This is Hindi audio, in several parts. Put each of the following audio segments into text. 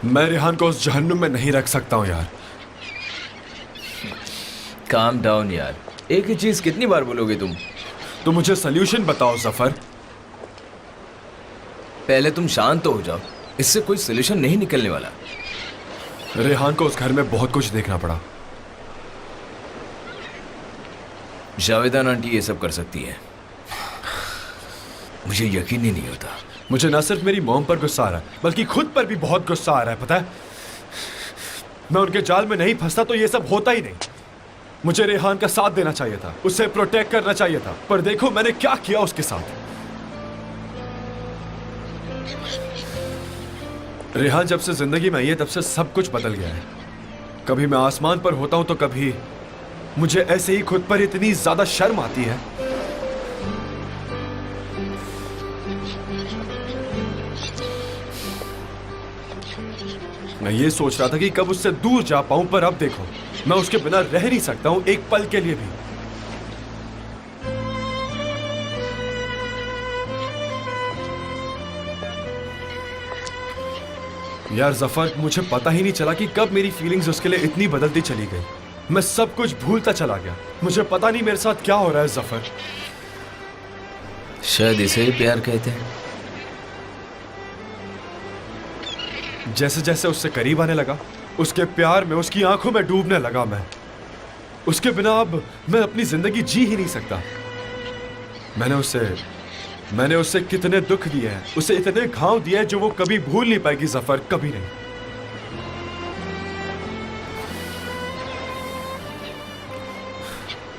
मैं रेहान को उस जहन्नुम में नहीं रख सकता हूँ यार। काम डाउन यार, एक ही चीज कितनी बार बोलोगे तुम? तो मुझे सल्यूशन बताओ जफर। पहले तुम शांत तो हो जाओ, इससे कोई सॉल्यूशन नहीं निकलने वाला। रेहान को उस घर में बहुत कुछ देखना पड़ा। जावेदान आंटी ये सब कर सकती है, मुझे यकीन ही नहीं होता। मुझे ना सिर्फ मेरी मॉम पर गुस्सा आ रहा है, बल्कि खुद पर भी बहुत गुस्सा आ रहा है, पता है? मैं उनके जाल में नहीं फंसता तो ये सब होता ही नहीं। मुझे रेहान का साथ देना चाहिए था, उसे प्रोटेक्ट करना चाहिए था, पर देखो मैंने क्या किया उसके साथ। रेहान जब से जिंदगी में आई है तब से सब कुछ बदल गया है। कभी मैं आसमान पर होता हूं तो कभी मुझे ऐसे ही खुद पर इतनी ज्यादा शर्म आती है। मैं ये सोच रहा था कि कब उससे दूर जा पाऊं, पर अब देखो मैं उसके बिना रह नहीं सकता हूं एक पल के लिए भी। यार जफर, मुझे पता ही नहीं चला कि कब मेरी फीलिंग्स उसके लिए इतनी बदलती चली गई। मैं सब कुछ भूलता चला गया। मुझे पता नहीं मेरे साथ क्या हो रहा है जफर। शायद इसे ही प्यार कहते हैं। जैसे जैसे उससे करीब आने लगा, उसके प्यार में, उसकी आंखों में डूबने लगा मैं। उसके बिना अब मैं अपनी जिंदगी जी ही नहीं सकता। मैंने उससे कितने दुख दिए हैं, उसे इतने घाव दिए हैं जो वो कभी भूल नहीं पाएगी जफर, कभी नहीं।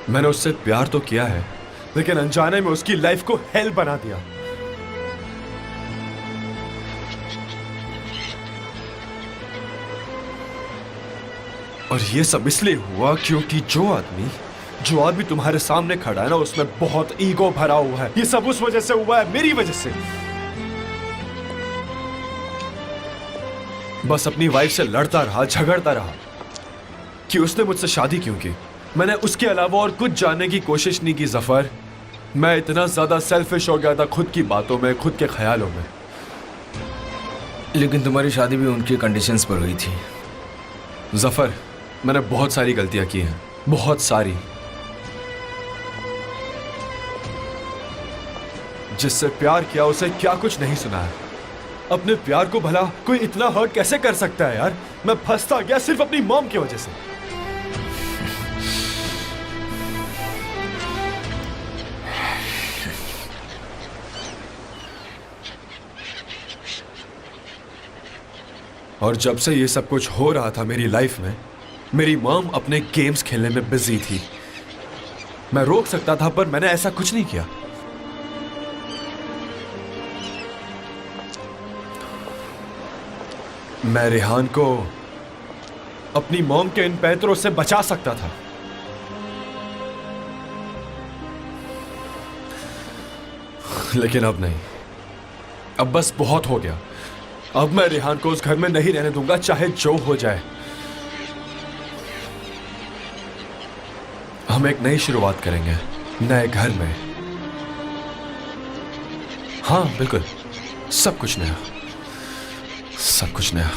मैंने उससे प्यार तो किया है, लेकिन अनजाने में उसकी लाइफ को हेल बना दिया। और ये सब इसलिए हुआ क्योंकि जो आदमी तुम्हारे सामने खड़ा है ना, उसमें बहुत ईगो भरा हुआ है। ये सब उस वजह से हुआ है, मेरी वजह से। बस अपनी वाइफ से लड़ता रहा, झगड़ता रहा कि उसने मुझसे शादी क्यों की। मैंने उसके अलावा और कुछ जानने की कोशिश नहीं की जफर। मैं इतना ज्यादा सेल्फिश हो गया था खुद की बातों में, खुद के ख्यालों में। लेकिन तुम्हारी शादी भी उनकी कंडीशंस पर हुई थी। जफर, मैंने बहुत सारी गलतियां की हैं, बहुत सारी। जिससे प्यार किया उसे क्या कुछ नहीं सुना है। अपने प्यार को भला कोई इतना हर्ट कैसे कर सकता है यार। मैं फंसता गया सिर्फ अपनी मॉम की वजह से। और जब से ये सब कुछ हो रहा था मेरी लाइफ में, मेरी मॉम अपने गेम्स खेलने में बिजी थी। मैं रोक सकता था, पर मैंने ऐसा कुछ नहीं किया। मैं रेहान को अपनी मॉम के इन पैतरों से बचा सकता था। लेकिन अब नहीं। अब बस बहुत हो गया। अब मैं रेहान को उस घर में नहीं रहने दूंगा, चाहे जो हो जाए। हम एक नई शुरुआत करेंगे, नए घर में। हाँ बिल्कुल, सब कुछ नया, सब कुछ नया।